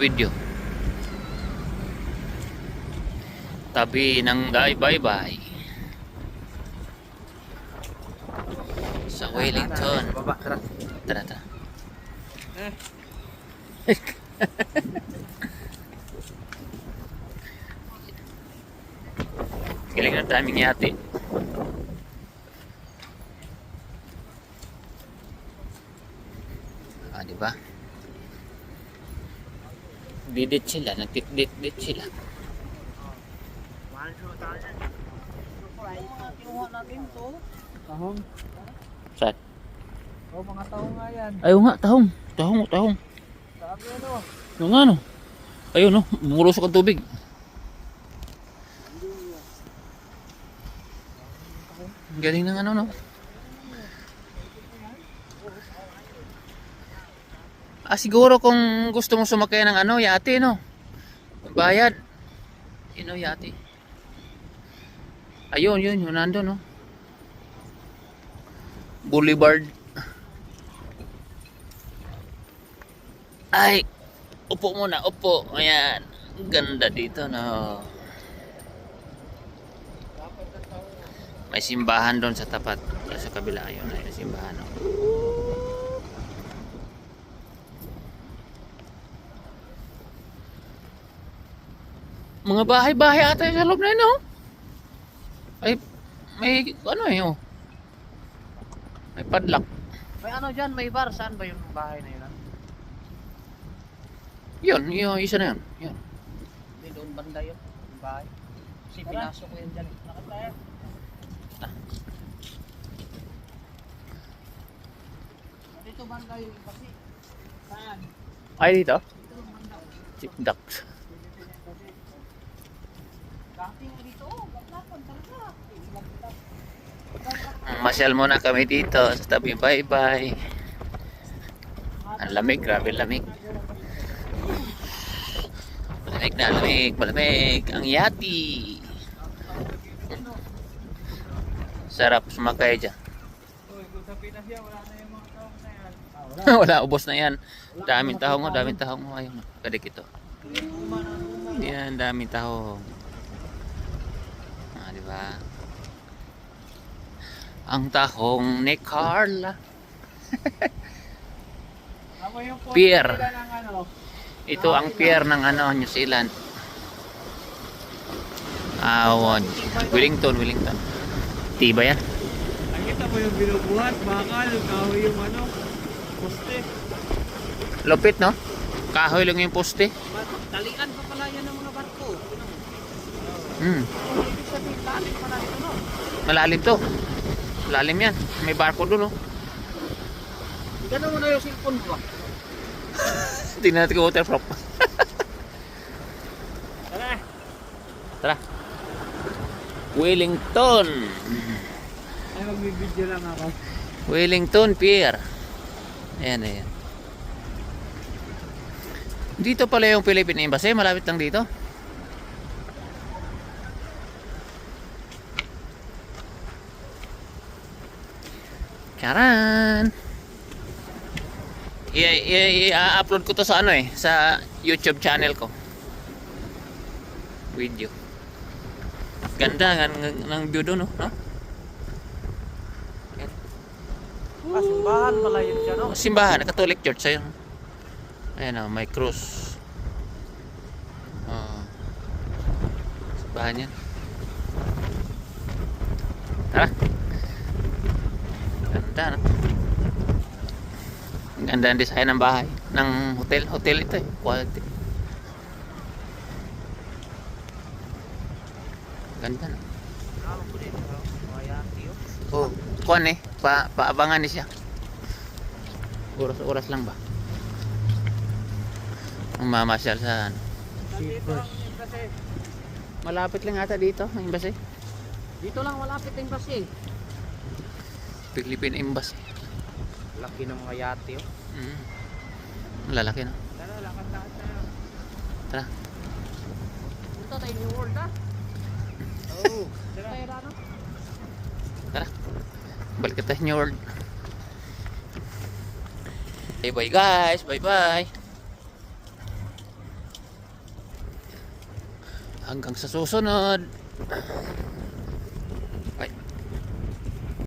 video. Tabi ng bye-bye sa Wellington. Baba, tara. Tara, tara. Galing ng timing yate. Ah, di ba? Didit sila, nagtit-dit sila. Kinuha natin to. Tahong. Saan? Oh, mga tahong nga yan. Ayaw nga, tahong. Tahong. Sabi ano? Yung ano? Ayun no, bumulusok ang tubig. Galing ng ano no. Ah, siguro kung gusto mo sumakay ng ano, yate no. Bayad. Ino yate. Ayun, yun nandun no. Boulevard. Ay, upo muna, upo. Ayan. Ganda dito no. May simbahan doon sa tapat. Sa kabila yun ay simbahan no. Mga bahay-bahay ata yung sa loob na yun, oh. Ay, may ano eh, oh. May padlock. May ano dyan, may bar. Saan ba yung bahay na yun? Yun, yung isa na yun. Yun. Hindi, doon banda yun. Yung bahay. Kasi pinasok ko yun dyan. Lakad tayo. Dito banda yun kasi. Saan? Ay, dito? Dito banda. Chick ducks. Dati nga dito. Laklakon talaga. Masyal muna kami dito sa tabi bye-bye. Ang lamig, grabe lamig. Malamig na lamig, malamig. Ang yati. Sarap sumakay dyan. Uy, kung sa Pinas yan, wala na yung mga tahong na yan. Wala, ubos na yan. Daming tahong, daming tahong. Ayun, kadik ito. Yan, daming tahong. Ah, di ba? Ang tahong ni Carla. Ako yung Pier. nila ng ano. Ito ang pier ng ano, New Zealand. Awon. Wellington. Tiba yan. Nakita mo yung binubuhat, bakal, kahoy yung ano, poste. Lupit, no? Kahoy lang yung poste. Talian pa pala yan ng mga barko. Hmm. Ibig sabihin, lalim pala ito, no? Malalim to. Malalim yan. May barko doon, no? Gano'n mo na yung cellphone ko. Tingnan natin kung waterproof. Tara. Tara. Wellington. Ay, magbibideo lang ako. Wellington Pier. Ayan. Dito pala yung Philippine Embassy. Malapit lang dito. Charan! I-upload ko to sa ano eh, sa YouTube channel ko. Video. Ganda ng view doon, no? Simbahan pala yun siya, no? Simbahan, Catholic Church ayun. Ayan oh, may cross. Oh. Simbahan yan. Tara. Ganda, no? Ang ganda ang design ng bahay. Ng hotel ito eh. Quality. Ganda, no? Oh, kuan eh. Paabangan niya siya. Oras lang ba? Ang mamasyal sa ano. Malapit lang ata dito ang embassy. Dito lang malapit ang embassy. Philippine Embassy. Laki ng mga yate, oh. Lalaki na. Tara, lakad tayo. Tara. Punta tayo New World, ha? Oo. Tara. Tara. Balik tayo New World. Bye bye guys. Bye bye. Hanggang sa susunod.